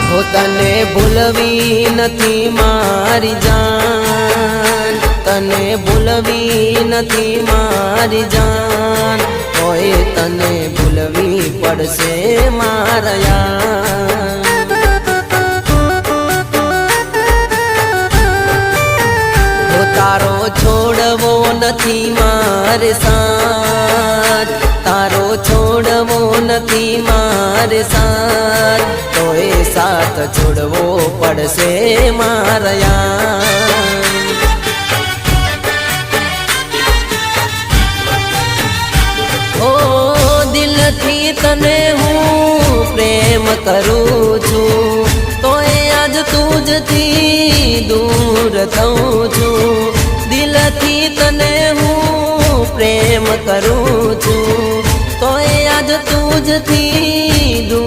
હો તને ભૂલવી નથી મારી જાન, તને ભૂલવી નથી મારી જાન, તોય તને ભૂલવી પડશે મારા યાર. હો તારો છોડવો નથી મારે સાથ, તારો છોડવો નથી મારે સાથ, તોય સાથ છોડવો પડશે મારા યાર. ઓ દિલથી તને હું પ્રેમ કરું છું, તોય આજ તુજથી દૂર થઉં છું. દિલથી તને હું પ્રેમ કરું છું, તોય આજ તુજથી દૂર